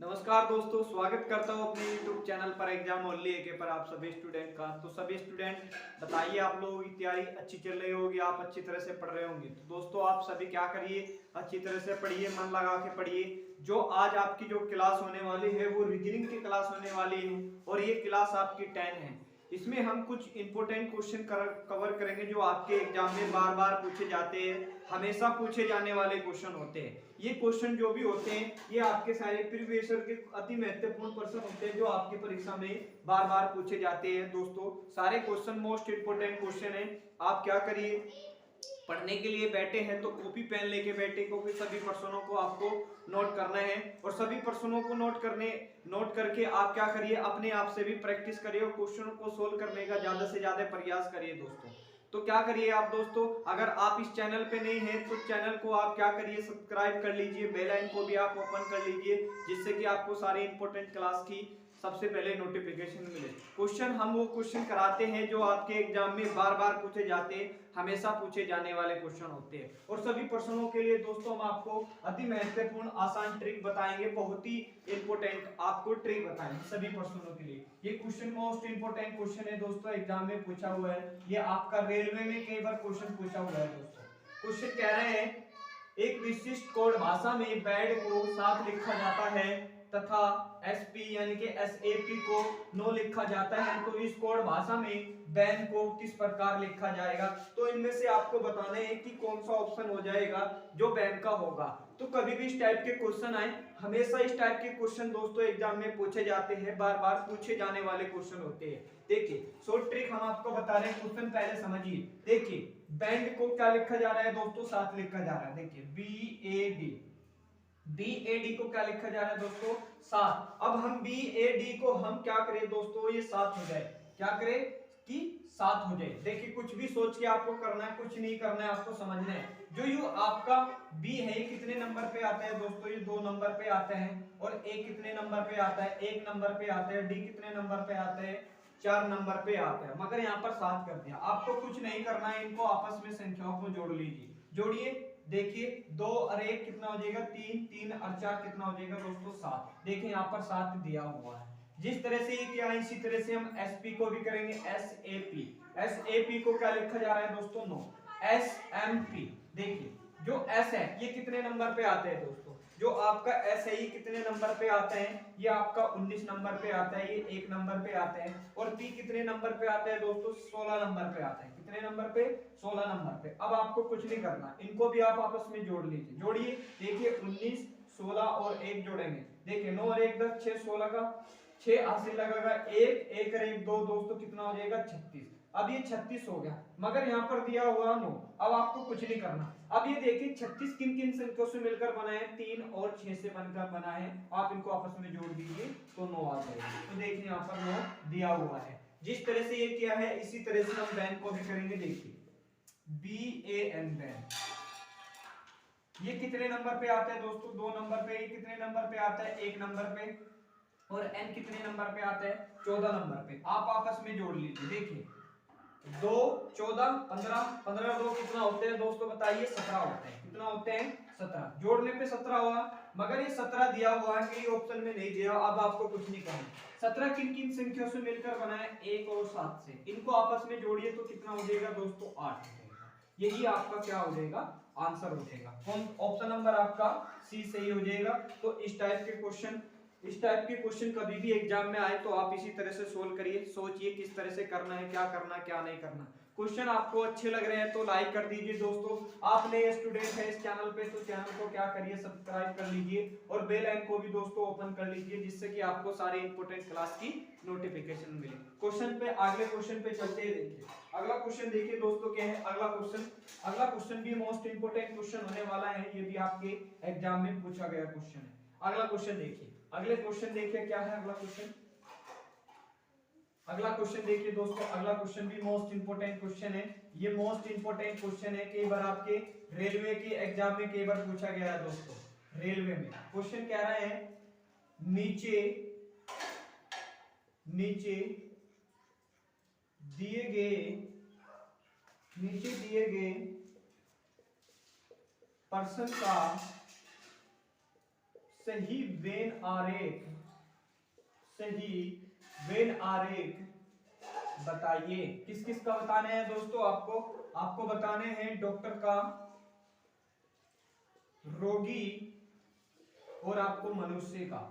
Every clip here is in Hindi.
नमस्कार दोस्तों, स्वागत करता हूँ अपने YouTube चैनल पर एग्जाम ओनली एके पर आप सभी स्टूडेंट का। तो सभी स्टूडेंट बताइए, आप लोगों की तैयारी अच्छी चल रही होगी, आप अच्छी तरह से पढ़ रहे होंगे। तो दोस्तों आप सभी क्या करिए, अच्छी तरह से पढ़िए, मन लगा के पढ़िए। जो आज आपकी जो क्लास होने वाली है वो रीजनिंग की क्लास होने वाली है और ये क्लास आपकी 10 है। इसमें हम कुछ इंपॉर्टेंट क्वेश्चन कवर करेंगे जो आपके एग्जाम में बार बार पूछे जाते हैं, हमेशा पूछे जाने वाले क्वेश्चन होते हैं। ये क्वेश्चन जो भी होते हैं ये आपके सारे प्रीवियस ईयर के अति महत्वपूर्ण प्रश्न होते हैं जो आपकी परीक्षा में बार बार पूछे जाते हैं। दोस्तों सारे क्वेश्चन मोस्ट इंपोर्टेंट क्वेश्चन है। आप क्या करिए, पढ़ने के लिए बैठे हैं तो कॉपी पेन लेके बैठे, क्योंकि सभी प्रश्नों को आपको नोट करना है और सभी प्रश्नों को नोट करके आप क्या करिए, अपने आप से भी प्रैक्टिस करिए और क्वेश्चन को सोल्व करने का ज्यादा से ज्यादा प्रयास करिए। दोस्तों तो क्या करिए आप दोस्तों, अगर आप इस चैनल पे नहीं हैं तो चैनल को आप क्या करिए, सब्सक्राइब कर लीजिए, बेल आइकन को भी आप ओपन कर लीजिए, जिससे कि आपको सारे इंपॉर्टेंट क्लास की सबसे पहले नोटिफिकेशन मिले। क्वेश्चन हम वो क्वेश्चन कराते हैं जो आपके एग्जाम में बार बार पूछे जाते हैं, हमेशा पूछे जाने वाले क्वेश्चन होते हैं। और सभी प्रश्नों के लिए दोस्तों हम आपको अति महत्वपूर्ण आसान ट्रिक बताएंगे, बहुत ही इंपॉर्टेंट आपको ट्रिक बताएंगे सभी प्रश्नों के लिए। ये क्वेश्चन मोस्ट इंपॉर्टेंट क्वेश्चन है दोस्तों, एग्जाम में पूछा हुआ है, ये आपका रेलवे में कई बार क्वेश्चन पूछा हुआ है। दोस्तों क्वेश्चन कह रहे हैं, एक विशिष्ट कोड भाषा में बैड को 7 लिखा जाता है तथा एसपी यानी कि एसएपी को 9 लिखा जाता है, तो इस कोड भाषा में बैन को किस प्रकार लिखा जाएगा। तो इनमें से आपको बताना है कि कौन सा ऑप्शन हो जाएगा जो बैन का होगा। तो कभी भी इस टाइप के क्वेश्चन आए, हमेशा इस टाइप के क्वेश्चन दोस्तों एग्जाम में पूछे जाते हैं, बार बार पूछे जाने वाले क्वेश्चन होते हैं। देखिए शॉर्ट ट्रिक हम आपको बता रहे हैं, क्वेश्चन पहले समझिए। देखिए बैंड को क्या लिखा जा रहा है दोस्तों, 7 लिखा जा रहा है। देखिए बी ए डी को क्या लिखा जा रहा है दोस्तों, 7। अब हम बी ए डी को हम क्या करें दोस्तों, ये 7 हो जाए, क्या करें कि 7 हो जाए। देखिए कुछ भी सोच के आपको करना है, कुछ नहीं करना है, आपको समझना है। जो यू आपका बी है ये कितने नंबर पे आता है दोस्तों, ये 2 नंबर पे आता है। और ए कितने नंबर पे आता है, 1 नंबर पे आता है। डी कितने नंबर पे आता है, 4 नंबर पे आता है। मगर यहाँ पर 7 कर दिया। आपको कुछ नहीं करना है, इनको आपस में संख्याओं को जोड़ लीजिए। जोड़िए, देखिए 2 और 1 कितना हो जाएगा, 3, 3 और 4 कितना हो जाएगा दोस्तों, 7। देखिए यहाँ पर 7 दिया हुआ है। जिस तरह से ये किया है इसी तरह से हम एसपी को भी करेंगे। एसएपी को क्या लिखा जा रहा है दोस्तों, 9। एसएमपी, देखिए जो एस है ये कितने नंबर पे आते हैं दोस्तों, जो आपका एस है ये कितने नंबर पे आता है, ये आपका 19 नंबर पे आता है, ये 1 नंबर पे आता है। और पी कितने नंबर पे आता है दोस्तों, 16 नंबर पे आता है। कितने नंबर पे, 16 नंबर पे। अब आपको कुछ नहीं करना, इनको भी आप आपस में जोड़ लीजिए। जोड़िए, देखिए 19, 16 और 1 जोड़ेंगे। देखिए 9 और 1 10, 6, 16 का 6 हासिल लगेगा, 1 1 और 1 2 दोस्तों कितना हो जाएगा, 36। अब ये 36 हो गया, मगर यहाँ पर दिया हुआ 9। अब आपको कुछ नहीं करना। अब ये देखिए 36 किन किन संख्याओं से मिलकर बना है, 3 और 6 से बनकर बना है। आप इनको आपस में जोड़ दीजिए तो 9 आ जाएगा। तो देखिए यहाँ पर 9 दिया हुआ है। जिस तरह से ये किया है इसी तरह से हम बैन को भी करेंगे। देखिए BAN बैन, ये कितने नंबर पे आता है दोस्तों, 2 नंबर पे। ये कितने नंबर पे आता है, 1 नंबर पे। और एन कितने नंबर पे आता है, 14 नंबर पे। आप आपस में जोड़ लीजिए। देखिए 2 14 15, 15 2 कितना होते हैं दोस्तों, बताइए 17 होते हैं। कितना होते हैं, 17। जोड़ने पे 17 हुआ, मगर ये 17 दिया हुआ है, ये ऑप्शन में नहीं दिया। अब आपको कुछ नहीं करना। 17 किन किन संख्याओं से मिलकर बना है, 1 और 7 से। इनको आपस में जोड़िए तो कितना हो जाएगा दोस्तों, 8 हो जाएगा। यही आपका क्या हो जाएगा, आंसर हो जाएगा। कौन, ऑप्शन नंबर आपका सी सही हो जाएगा। तो इस टाइप के क्वेश्चन कभी भी एग्जाम में आए तो आप इसी तरह से सोल्व करिए। सोचिए किस तरह से करना है, क्या करना, क्या नहीं करना। क्वेश्चन आपको अच्छे लग रहे हैं तो लाइक कर दीजिए दोस्तों। आप नए स्टूडेंट हैं इस चैनल पे तो चैनल को क्या करिए, सब्सक्राइब कर लीजिए और बेल आइकन को भी दोस्तों ओपन कर लीजिए, जिससे कि आपको सारे इंपॉर्टेंट क्लास की नोटिफिकेशन मिले। क्वेश्चन पे, अगले क्वेश्चन पे चलते हैं। देखिए अगला क्वेश्चन देखिए दोस्तों क्या है। अगला क्वेश्चन भी मोस्ट इंपोर्टेंट क्वेश्चन होने वाला है, ये भी आपके एग्जाम में पूछा गया क्वेश्चन है। अगला क्वेश्चन देखिए, अगले क्वेश्चन देखिए क्या है अगला क्वेश्चन। अगला क्वेश्चन देखिए दोस्तों, अगला क्वेश्चन भी मोस्ट इंपोर्टेंट क्वेश्चन है। ये मोस्ट इंपोर्टेंट क्वेश्चन है, कई बार आपके रेलवे के एग्जाम में कई बार पूछा गया है दोस्तों। रेलवे में क्वेश्चन कह रहा है, नीचे नीचे दिए गए पर्सन का सही वेन आरेख, सही वेन आरेख बताइए। किस किस का बताने हैं दोस्तों आपको बताने हैं डॉक्टर का, रोगी और आपको मनुष्य का।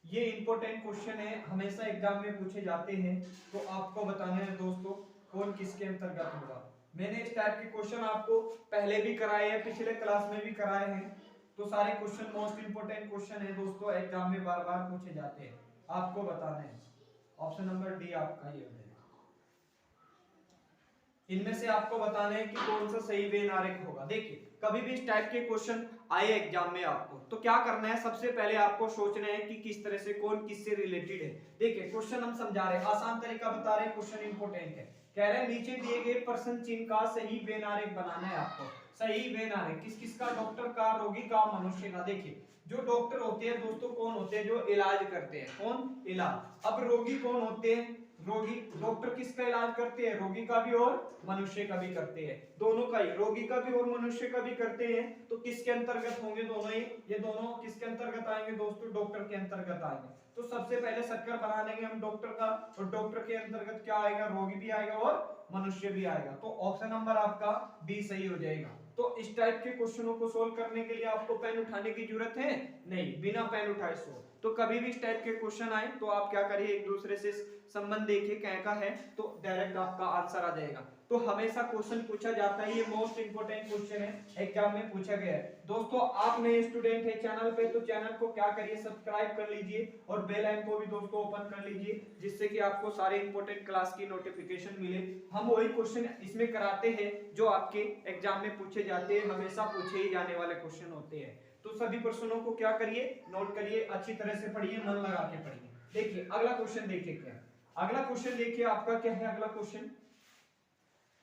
ये इंपॉर्टेंट क्वेश्चन है, हमेशा एग्जाम में पूछे जाते हैं। तो आपको बताने हैं दोस्तों कौन किसके अंतर्गत होगा। मैंने इस टाइप के क्वेश्चन आपको पहले भी कराए हैं, पिछले क्लास में भी कराए हैं। तो सारे क्वेश्चन मोस्ट इंपोर्टेंट क्वेश्चन है दोस्तों, एग्जाम में बार बार पूछे जाते हैं, आपको बताने हैं। ऑप्शन नंबर डी आपका ये है। इनमें से आपको बताना है कि कौन सा सही वेन आरेख होगा। देखिए कभी भी इस टाइप के क्वेश्चन आए एग्जाम में आपको, तो क्या करना है, सबसे पहले आपको सोचना है कि किस तरह से कौन किससे रिलेटेड है। देखिए क्वेश्चन हम समझा रहे हैं, आसान तरीका बता रहे हैं, क्वेश्चन इंपोर्टेंट है। कह रहे हैं नीचे दिए गए प्रश्न चिन्ह का सही वेन आरेख बनाना है आपको। सही वेन आरेख किस किस का, डॉक्टर का, रोगी का, मनुष्य का। देखिए जो डॉक्टर होते हैं दोस्तों कौन होते हैं, जो इलाज करते हैं, कौन, इलाज। अब रोगी कौन होते हैं, रोगी, डॉक्टर किसका इलाज करते हैं, रोगी का भी और मनुष्य का भी करते हैं, दोनों का ही, रोगी का भी और मनुष्य का भी करते हैं। तो किसके अंतर्गत होंगे दोनों ही, ये दोनों किसके अंतर्गत आएंगे दोस्तों, डॉक्टर के अंतर्गत आएंगे। तो सबसे पहले सर्कल बना लेंगे हम डॉक्टर का, और डॉक्टर के अंतर्गत क्या आएगा, रोगी भी आएगा और मनुष्य भी आएगा। तो ऑप्शन नंबर आपका डी सही हो जाएगा। तो इस टाइप के क्वेश्चनों को सोल्व करने के लिए आपको पेन उठाने की जरूरत है नहीं, बिना पेन उठाए सोल्व। तो कभी भी इस टाइप के क्वेश्चन आए तो आप क्या करिए, एक दूसरे से संबंध देखिए क्या का है, तो डायरेक्ट आपका आंसर आ जाएगा। तो हमेशा क्वेश्चन पूछा जाता है, ये मोस्ट इंपोर्टेंट क्वेश्चन है, एग्जाम में पूछा गया है। दोस्तों आप नए स्टूडेंट है चैनल पे, तो चैनल को क्या करिए, सब्सक्राइब कर लीजिए और बेल आइकन को भी दोस्तों ओपन कर लीजिए, जिससे कि आपको सारे इंपोर्टेंट क्लास की नोटिफिकेशन मिले। हम वही क्वेश्चन इसमें कराते हैं जो आपके एग्जाम में पूछे जाते हैं, हमेशा पूछे ही जाने वाले क्वेश्चन होते हैं। तो सभी प्रश्नों को क्या करिए, नोट करिए, अच्छी तरह से पढ़िए, मन लगा के पढ़िए। देखिए अगला क्वेश्चन देखिए क्या, अगला क्वेश्चन देखिए आपका क्या है। अगला क्वेश्चन,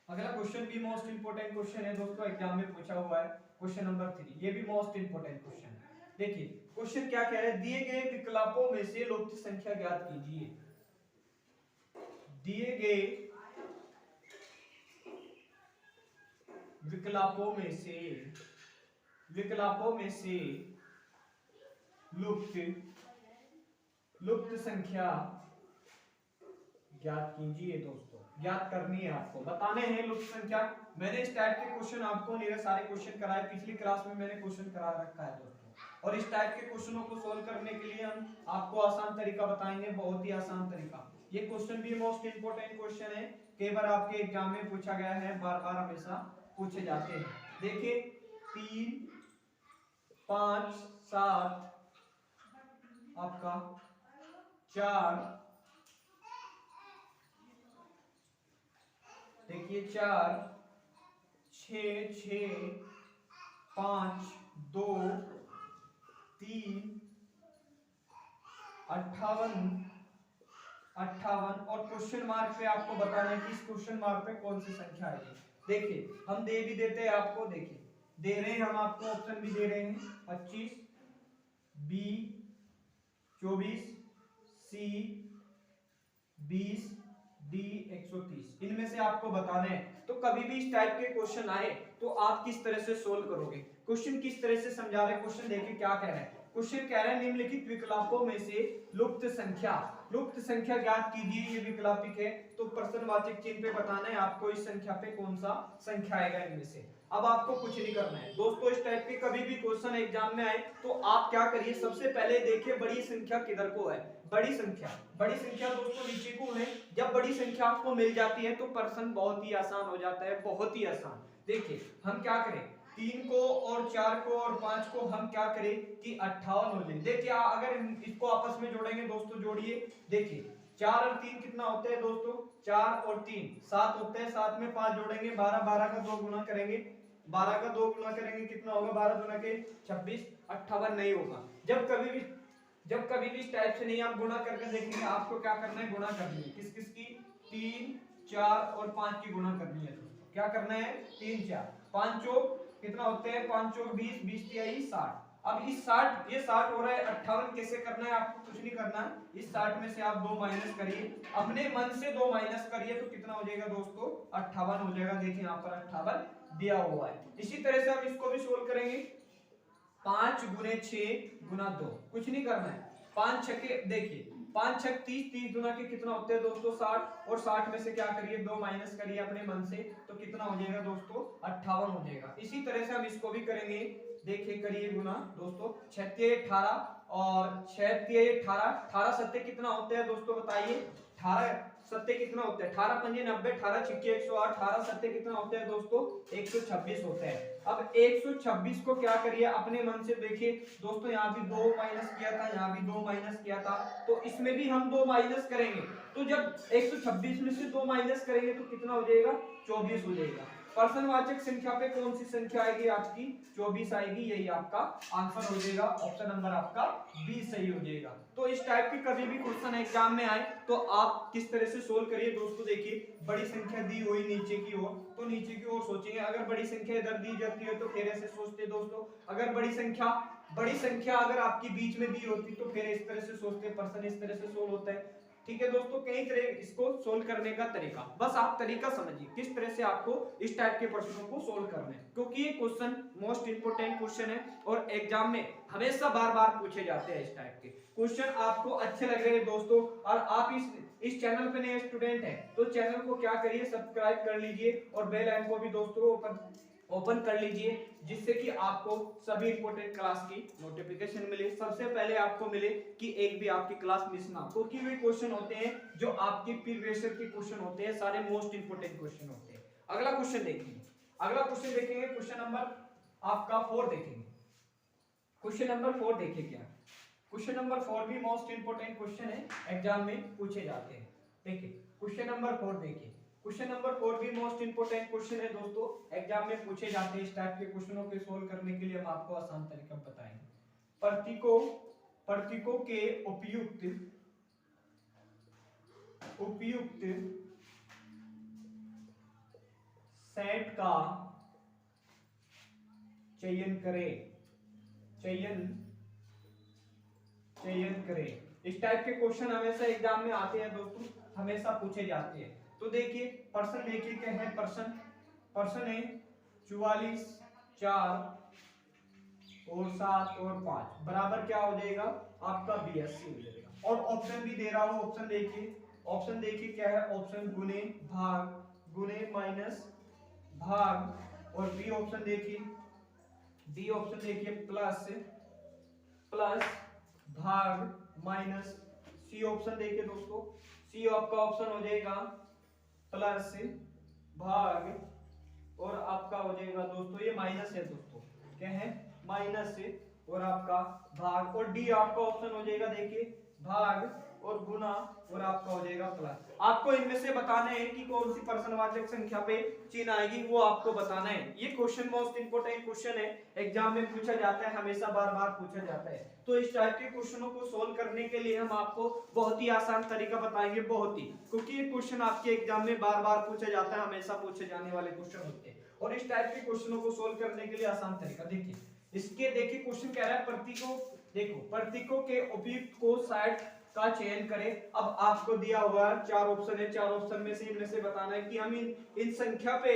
अगला क्वेश्चन भी मोस्ट इंपोर्टेंट क्वेश्चन है दोस्तों, एग्जाम में पूछा हुआ है, क्वेश्चन नंबर 3। ये भी मोस्ट इंपोर्टेंट क्वेश्चन है। देखिए क्वेश्चन क्या कह रहा है, दिए गए विकल्पों में से लुप्त संख्या ज्ञात कीजिए। दिए गए विकल्पों में से, विकल्पों में से लुप्त संख्या ज्ञात कीजिए। दोस्तों ज्ञात करनी है, आपको बताने हैं लुप्त संख्या। मैंने इस टाइप के क्वेश्चन आपको नहीं सारे क्वेश्चन कराए, पिछली क्लास में मैंने क्वेश्चन करा रखा है दोस्तों। और इस टाइप के क्वेश्चनों को सोल्व करने के लिए हम आपको आसान तरीका बताएंगे, बहुत ही आसान तरीका। ये क्वेश्चन भी मोस्ट इंपोर्टेंट क्वेश्चन है, कई बार आपके एग्जाम में पूछा गया है, बार बार हमेशा पूछे जाते हैं। देखिए 3, 5, 7 आपका 4, देखिए 4, 6, 6, 5, 2, 3, 58, 58 और क्वेश्चन मार्क पे आपको बताना है कि इस क्वेश्चन मार्क पे कौन सी संख्या आएगी। देखिए हम दे भी देते हैं आपको, देखिए दे रहे हैं हम आपको, ऑप्शन भी दे रहे हैं 25, बी 24, सी 20, डी 130। इनमें से आपको बताना है। तो कभी भी इस टाइप के क्वेश्चन आए तो आप किस तरह से सोल्व करोगे, क्वेश्चन किस तरह से समझा रहे हैं। क्वेश्चन देखिए क्या कह रहे हैं, क्वेश्चन कह रहे हैं निम्नलिखित विकल्पों में से लुप्त संख्या ज्ञात कीजिए। ये विकल्पिक है, तो प्रश्नवाचक चिन्ह पे बताना है आपको, इस संख्या पे कौन सा संख्या आएगा इनमें से। अब आपको कुछ नहीं करना है दोस्तों, इस टाइप के कभी भी क्वेश्चन एग्जाम में आए तो आप क्या करिए, सबसे पहले देखिए बड़ी संख्या किधर को है, बड़ी संख्या दोस्तों नीचे को है। जब बड़ी संख्या आपको मिल जाती है तो प्रश्न बहुत ही आसान हो जाता है, बहुत ही आसान। देखिए हम क्या करें, 3 को और 4 को और 5 को हम क्या करें कि 58 हो जाए। देखिए अगर इसको आपस में जोड़ेंगे दोस्तों, जोड़िए, देखिए 4 और 3 कितना होता है दोस्तों, 4 और 3 7 होते हैं, 7 में 5 जोड़ेंगे 12, 12 का 2 गुना करेंगे, 12 का 2 गुना करेंगे कितना होगा, 12 गुना के 26, 58 नहीं होगा। जब कभी भी इस टाइप से नहीं आप गुणा करके देखेंगे, आपको क्या करना है, गुणा करनी है, किस किस की, 3, 4 और 5 की गुणा करनी है दोस्तों। क्या करना है, 3, 4, 5 चौक कितना होते हैं, 5 चौक 20, 20 तिहाई 60। अब इस 60, ये 60 हो रहा है, 58 कैसे करना है, आपको कुछ नहीं करना है। इस 60 में से आप 2 माइनस करिए, अपने मन से 2 माइनस करिए, तो कितना हो जाएगा दोस्तों, 58 हो जाएगा। देखिए यहाँ पर 58 दिया हुआ है। इसी तरह से हम इसको भी सोल्व करेंगे। 5 गुने 6 गुना 2, कुछ नहीं करना है। 5 छक्के देखिए 5 छक 30, 30 गुना के कितना होते हैं दोस्तों 60, और 60 में से क्या करिए 2 माइनस करिए अपने मन से, तो कितना हो जाएगा दोस्तों 58 हो जाएगा। इसी तरह से हम इसको भी करेंगे, देखिए करिए गुना दोस्तों 6 18 और 6 18, 18 सत्ते कितना होते हैं दोस्तों बताइए, 18 सत्ते कितना होते हैं, 18 पंजे 90, 18 छिक्के 108, 18 सत्ते कितना होते हैं दोस्तों 126 होते हैं। अब 126 को क्या करिए अपने मन से, देखिए दोस्तों यहाँ भी 2 माइनस किया था, यहाँ भी 2 माइनस किया था, तो इसमें भी हम 2 माइनस करेंगे, तो जब 126 में से 2 माइनस करेंगे तो कितना हो जाएगा 24 हो जाएगा। पर्सनवाचक संख्या पे कौन सी संख्या आएगी आपकी 24 आएगी, यही आपका आंसर हो जाएगा, ऑप्शन नंबर आपका बी सही हो जाएगा। तो इस टाइप के कभी भी क्वेश्चन एग्जाम में आए तो आप किस तरह से सोल्व करिए दोस्तों, देखिए बड़ी संख्या दी हुई नीचे की ओर, तो नीचे की ओर सोचेंगे, अगर बड़ी संख्या इधर दी जाती है तो फिर ऐसे सोचते दोस्तों, अगर बड़ी संख्या अगर आपकी बीच में दी होती तो फिर इस तरह से सोचते, पर्सन इस तरह से सोल्व होता है। ठीक है दोस्तों, कई तरह इसको सोल्व करने का तरीका, बस आप तरीका समझिए किस तरह से आपको इस टाइप के प्रश्नों को सोल्व करना है, क्योंकि ये क्वेश्चन मोस्ट इंपोर्टेंट क्वेश्चन है और एग्जाम में हमेशा बार बार पूछे जाते हैं। इस टाइप के क्वेश्चन आपको अच्छे लग रहे हैं दोस्तों, और आप इस चैनल पे नए स्टूडेंट हैं तो चैनल को क्या करिए सब्सक्राइब कर लीजिए और बेल आइकन को भी दोस्तों ओपन कर लीजिए, जिससे कि आपको सभी इंपॉर्टेंट क्लास की नोटिफिकेशन मिले, सबसे पहले आपको मिले कि एक भी आपकी क्लास मिस ना हो, क्योंकि वे क्वेश्चन होते हैं जो आपके प्रीवियस ईयर के क्वेश्चन होते हैं, सारे मोस्ट इंपोर्टेंट क्वेश्चन होते हैं। अगला क्वेश्चन देखेंगे, क्वेश्चन नंबर आपका 4 देखेंगे। क्वेश्चन नंबर 4 देखिए क्या, क्वेश्चन नंबर 4 भी मोस्ट इंपोर्टेंट क्वेश्चन है, एग्जाम में पूछे जाते हैं। देखिए क्वेश्चन नंबर 4 देखिए, क्वेश्चन नंबर 4 भी मोस्ट इंपोर्टेंट क्वेश्चन है दोस्तों, एग्जाम में पूछे जाते हैं। इस टाइप के क्वेश्चनों के सोल्व करने के लिए हम आपको आसान तरीका बताएंगे। प्रतीकों के उपयुक्त सेट का चयन करें। इस टाइप के क्वेश्चन हमेशा एग्जाम में आते हैं दोस्तों, हमेशा पूछे जाते हैं। तो देखिए पर्सन देखिए क्या है, पर्सन है 44, 4 और 7 और 5 बराबर क्या हो जाएगा आपका 82 हो जाएगा। और ऑप्शन भी दे रहा हूं, ऑप्शन देखिए क्या है, ऑप्शन गुने माइनस भाग, और बी ऑप्शन देखिए प्लस भाग माइनस, सी ऑप्शन देखिए दोस्तों, सी आपका ऑप्शन हो जाएगा प्लस भाग, और आपका हो जाएगा दोस्तों ये माइनस है दोस्तों, क्या है माइनस से, और आपका भाग, और डी आपका ऑप्शन हो जाएगा देखिए भाग और गुना, और आपका हो जाएगा प्लस। आपको इनमें से बताना है कि कौन सी पर्सनवाचक संख्या पे चिन्ह आएगी, वो आपको बताना है। ये क्वेश्चन मोस्ट इंपोर्टेंट क्वेश्चन है, एग्जाम में पूछा जाता है, हमेशा बार बार पूछा जाता है। तो इस टाइप के क्वेश्चनों को सोल्व करने के लिए हम आपको बहुत ही आसान तरीका बताएंगे, क्योंकि ये क्वेश्चन आपके एग्जाम में बार बार पूछा जाता है, हमेशा पूछे जाने वाले क्वेश्चन होते हैं। और इस टाइप के क्वेश्चनों को सोल्व करने के लिए आसान तरीका देखिए, देखिए क्वेश्चन कह रहा है प्रतीकों के उपयुक्त को सेट का चयन करें। अब आपको दिया हुआ 4 ऑप्शन है, 4 ऑप्शन में से इनमें से बताना है कि हम इन संख्या पे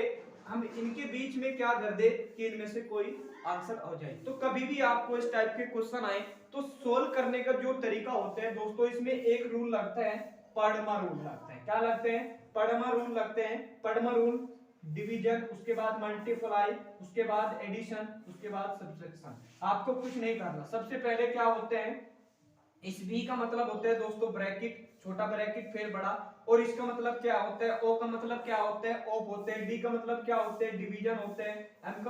हम इनके बीच में क्या कर दे कि इनमें से कोई आंसर हो जाए। तो कभी भी आपको इस टाइप के क्वेश्चन आए तो सोल्व करने का जो तरीका होता है दोस्तों, इसमें एक रूल लगता है, परमा रूल लगता है। क्या लगते हैं? परमा रूल लगते हैं। परमा रूल डिवीजन, उसके बाद मल्टीप्लाई, उसके बाद एडिशन, उसके बाद सब्ट्रैक्शन। आपको कुछ नहीं करना। सबसे पहले क्या होते हैं, इस बी का मतलब होता है दोस्तों ब्रैकेट, छोटा ब्रैकेट फिर बड़ा, और इसका मतलब क्या होता है, ओ का मतलब क्या होता है, ऑफ होते हैं, डी का मतलब क्या होते हैं, डिवीजन होते हैं, एम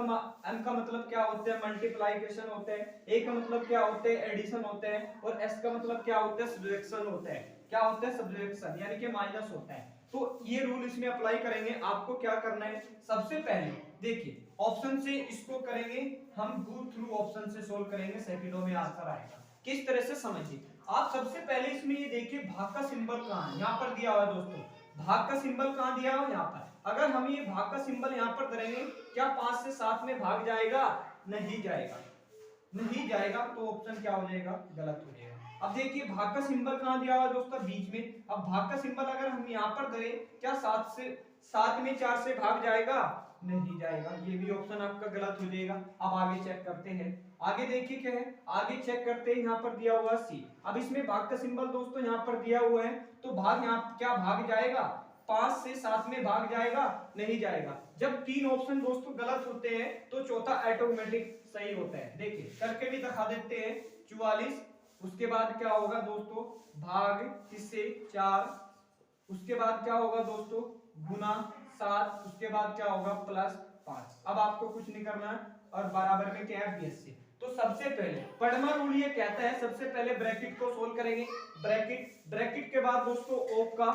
का मतलब क्या होते हैं, मल्टीप्लिकेशन होते हैं, ए का मतलब क्या होते हैं, एडिशन होते हैं, और एस का मतलब क्या होता है, सब्ट्रैक्शन होता है। क्या होता है? सब्ट्रैक्शन, यानी कि माइनस होता है। तो ये रूल इसमें अप्लाई करेंगे। आपको क्या करना है, सबसे पहले देखिए ऑप्शन से इसको करेंगे हम, गो थ्रू ऑप्शन से सोल्व करेंगे, सेकंडों में आंसर आएगा। किस तरह से समझिए आप, सबसे पहले इसमें ये देखिए भाग का सिंबल कहां है, यहां पर दिया हुआ है दोस्तों, भाग का सिंबल कहां दिया हुआ है, यहां पर। अगर हम ये भाग का सिंबल यहां पर करेंगे, क्या 5 से 7 में भाग जाएगा? नहीं जाएगा, तो ऑप्शन क्या हो जाएगा, गलत हो जाएगा। अब देखिए भाग का सिंबल कहां दिया हुआ है दोस्तों, बीच में। अब भाग का सिंबल अगर हम यहां पर करें, क्या 7 में 4 से भाग जाएगा? नहीं जाएगा, ये भी ऑप्शन आपका गलत हो जाएगा। अब आगे चेक करते हैं, आगे देखिए क्या है, आगे चेक करते हैं। यहाँ पर दिया हुआ सी, अब इसमें भाग का सिंबल दोस्तों यहाँ पर दिया हुआ है, तो भाग यहाँ क्या भाग जाएगा, 5 से 7 में भाग जाएगा, नहीं जाएगा। जब 3 ऑप्शन दोस्तों गलत होते हैं तो चौथा ऑटोमेटिक सही होता है। देखिए करके भी दिखा देते हैं। 44, उसके बाद क्या होगा दोस्तों, भाग किससे 4, उसके बाद क्या होगा दोस्तों गुना 7, उसके बाद क्या होगा प्लस 5। अब आपको कुछ नहीं करना है, और बराबर में क्या है 20 से। तो सबसे पहले पड़मा रूल ये कहता है, सबसे पहले ब्रैकेट को सोल्व करेंगे, ब्रैकेट के बाद दोस्तों ऑफ का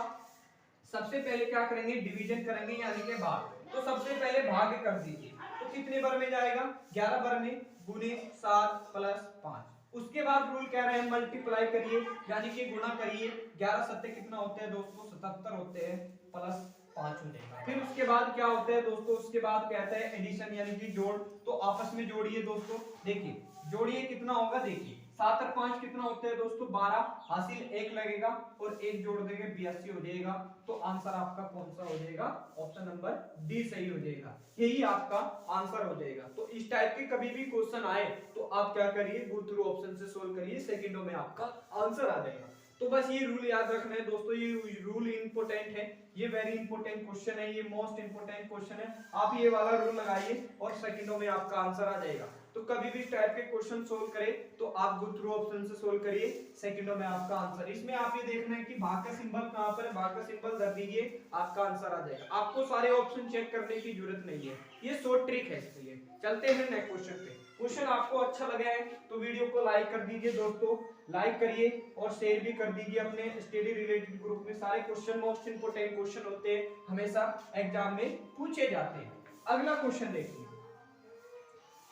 सबसे पहले क्या करेंगे, डिवीजन करेंगे यानी कि भाग। तो सबसे पहले भाग कर दीजिए, तो कितने बार में जाएगा, 11 बार में, गुने 7 प्लस 5। उसके बाद रूल कह रहे हैं मल्टीप्लाई करिए यानी कि गुणा करिए, 11 सत्ते कितना होते हैं दोस्तों 77 होते हैं, प्लस 5 हो जाएगा। फिर उसके बाद क्या होता है दोस्तों, उसके बाद कहता है एडिशन यानी कि जोड़, तो आपस में जोड़िए दोस्तों। देखिए जोड़िए कितना होगा, देखिए 7 और 5 कितना होते हैं दोस्तों 12, हासिल 1 लगेगा और 1 जोड़ देंगे 82 हो जाएगा। तो आंसर आपका कौन सा हो जाएगा, ऑप्शन नंबर डी सही हो जाएगा, यही आपका आंसर हो जाएगा। तो इस टाइप के कभी भी क्वेश्चन आए तो आप क्या करिए, गो थ्रू ऑप्शन से सोल्व करिए, सेकंडों में आपका आंसर आ जाएगा। तो बस ये रूल याद रखना है दोस्तों, ये रूल इंपॉर्टेंट है, ये वेरी इंपॉर्टेंट क्वेश्चन है, ये मोस्ट इंपॉर्टेंट क्वेश्चन है। आप ये वाला रूल लगाइए और सेकंडों में आपका आंसर आ जाएगा। तो कभी भी इस टाइप के क्वेश्चन सोल्व करें तो आप गो थ्रू ऑप्शन से सोल्व करिए, सेकंडों में आपका आंसर। इसमें आप ये देखना है कि भाग का सिंबल कहां पर है, भाग का सिंबल दर दीजिए, आपका आंसर आ जाएगा। आपको सारे ऑप्शन चेक करने की जरूरत नहीं है, ये शॉर्ट ट्रिक है इसके लिए। चलते हैं नेक्स्ट क्वेश्चन पे। क्वेश्चन आपको अच्छा लगा है तो वीडियो को लाइक कर दीजिए दोस्तों, लाइक करिए और शेयर भी कर दीजिए अपने स्टडी रिलेटेड ग्रुप में। सारे क्वेश्चन मोस्ट इंपोर्टेंट क्वेश्चन होते हैं, हमेशा एग्जाम में पूछे जाते हैं। अगला क्वेश्चन देखिए,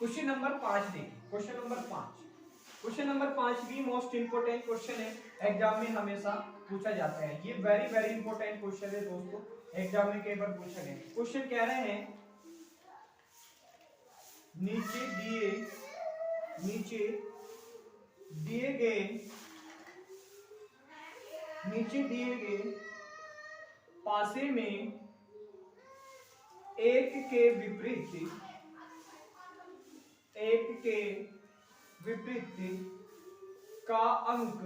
क्वेश्चन नंबर 5 देखिए, क्वेश्चन नंबर 5, क्वेश्चन नंबर 5 भी मोस्ट इंपोर्टेंट क्वेश्चन है, एग्जाम में हमेशा पूछा जाता है। ये वेरी वेरी इंपोर्टेंट क्वेश्चन है दोस्तों, एग्जाम में कई बार पूछा गया। क्वेश्चन कह रहे हैं नीचे दिए गए पासे में एक के विपरीत का अंक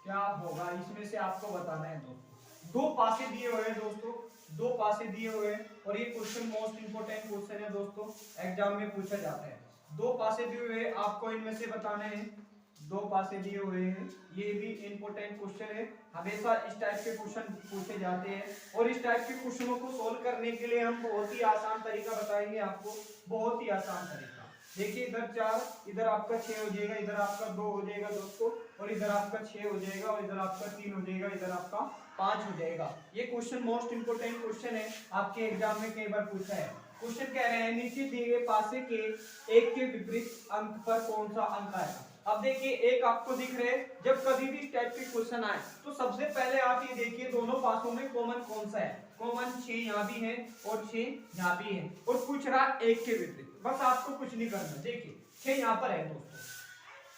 क्या होगा, इसमें से आपको बताना है दोस्तों। 2 पासे दिए हुए हैं दोस्तों, 2 पासे दिए हुए हैं और ये क्वेश्चन मोस्ट इंपोर्टेंट क्वेश्चन है दोस्तों, एग्जाम में पूछा जाता है। 2 पासे दिए हुए हैं, आपको इनमें से बताने हैं। 2 पासे दिए हुए हैं, ये भी इंपोर्टेंट क्वेश्चन है, हमेशा इस टाइप के क्वेश्चन पूछे जाते हैं। और इस टाइप के क्वेश्चनों को सोल्व करने के लिए हम बहुत ही आसान तरीका बताएंगे आपको, बहुत ही आसान तरीका। देखिए इधर 4, इधर आपका 6 हो जाएगा, इधर आपका 2 हो जाएगा दोस्तों, और इधर आपका 6 हो जाएगा, और इधर आपका 3 हो जाएगा, इधर आपका 5 हो जाएगा। ये क्वेश्चन मोस्ट इंपोर्टेंट क्वेश्चन है, आपके एग्जाम में कई बार पूछा है। क्वेश्चन कह रहे हैं नीचे दिए गए पासे के एक के विपरीत अंक पर कौन सा अंक आएगा। अब देखिए एक आपको दिख रहे हैं, जब कभी भी इस टाइप के क्वेश्चन आए तो सबसे पहले आप ये देखिए दोनों पासों में कॉमन कौन सा है। कॉमन 6 यहाँ भी है और 6 यहाँ भी है, और पूछ रहा एक के विपरीत। बस आपको कुछ नहीं करना, देखिए 6 यहाँ पर है दोस्तों,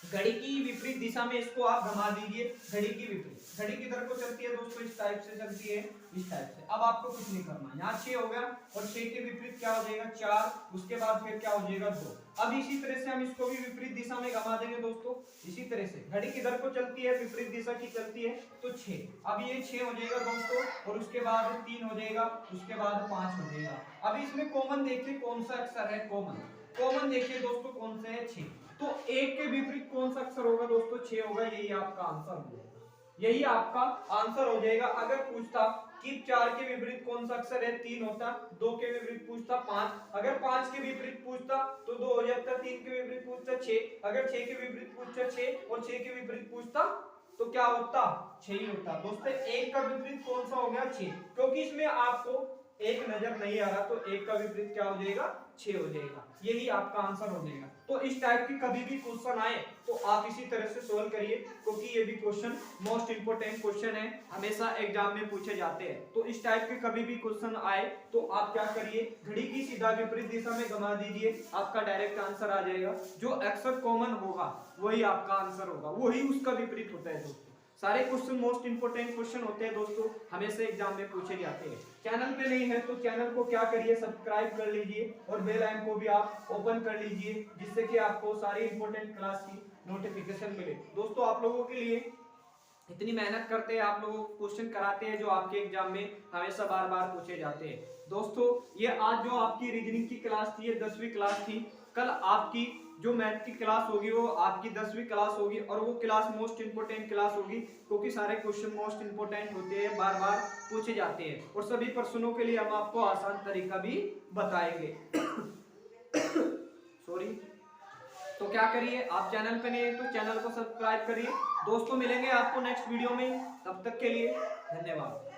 घड़ी की विपरीत दिशा में इसको आप घुमा दीजिए, घड़ी की विपरीत। घड़ी किधर को चलती है दोस्तों, इस टाइप से चलती है, इस टाइप से। अब आपको कुछ नहीं करना, यहाँ 6 हो गया और 6 के विपरीत क्या हो जाएगा 4, उसके बाद फिर क्या हो जाएगा 2। अब इसी तरह से हम इसको भी विपरीत दिशा में घुमा देंगे दोस्तों, इसी तरह से। घड़ी किधर को चलती है, विपरीत दिशा की चलती है, तो 6। अब ये 6 हो जाएगा दोस्तों, और उसके बाद 3 हो जाएगा, उसके बाद 5 हो जाएगा। अब इसमें कॉमन देखिए कौन सा अक्षर है, कॉमन देखिए दोस्तों कौन सा है, 6। तो एक के विपरीत कौन सा अक्षर होगा दोस्तों, 6 होगा, यही आपका आंसर हो जाएगा, यही आपका आंसर हो जाएगा। अगर पूछता कि 4 के विपरीत कौन सा अक्षर है, 3 होता, 2 के विपरीत पूछता 5, अगर 5 के विपरीत पूछता तो 2 हो जाता, 3 के विपरीत पूछता 6, अगर 6 के विपरीत पूछता 6 और 6 के विपरीत पूछता तो क्या होता, 6 ही होता। दोस्तों एक का विपरीत कौन सा हो गया, 6, क्योंकि इसमें आपको एक नजर नहीं आ रहा, तो एक का विपरीत क्या हो जाएगा, 6 हो जाएगा, यही आपका आंसर हो जाएगा। तो इस टाइप की कभी भी क्वेश्चन आए तो आप इसी तरह से सोल्व करिए, क्योंकि ये भी क्वेश्चन मोस्ट इंपोर्टेंट क्वेश्चन है, हमेशा एग्जाम में पूछे जाते हैं। तो इस टाइप के कभी भी क्वेश्चन आए तो आप क्या करिए, घड़ी की सीधा विपरीत दिशा में घुमा दीजिए, आपका डायरेक्ट आंसर आ जाएगा। जो अक्षर कॉमन होगा वही आपका आंसर होगा, वही उसका विपरीत होता है दोस्तों। सारे क्वेश्चन मोस्ट इंपोर्टेंट क्वेश्चन होते हैं दोस्तों, हमेशा एग्जाम में पूछे जाते हैं। चैनल पे नहीं है तो चैनल को क्या करिए, सब्सक्राइब कर लीजिए और बेल आइकन को भी आप ओपन कर लीजिए, जिससे कि आपको सारी इंपोर्टेंट क्लास की नोटिफिकेशन मिले। दोस्तों आप लोगों के लिए इतनी मेहनत करते हैं, आप लोगों को क्वेश्चन कराते हैं जो आपके एग्जाम में हमेशा बार बार पूछे जाते हैं। दोस्तों ये आज जो आपकी रीजनिंग की क्लास थी, ये 10वीं क्लास थी। कल आपकी जो मैथ की क्लास होगी वो आपकी 10वीं क्लास होगी, और वो क्लास मोस्ट इंपोर्टेंट क्लास होगी, क्योंकि सारे क्वेश्चन मोस्ट इंपोर्टेंट होते हैं, बार बार पूछे जाते हैं, और सभी प्रश्नों के लिए हम आपको आसान तरीका भी बताएंगे। सॉरी। तो क्या करिए, आप चैनल पे नहीं है तो चैनल को सब्सक्राइब करिए। दोस्तों मिलेंगे आपको नेक्स्ट वीडियो में, तब तक के लिए धन्यवाद।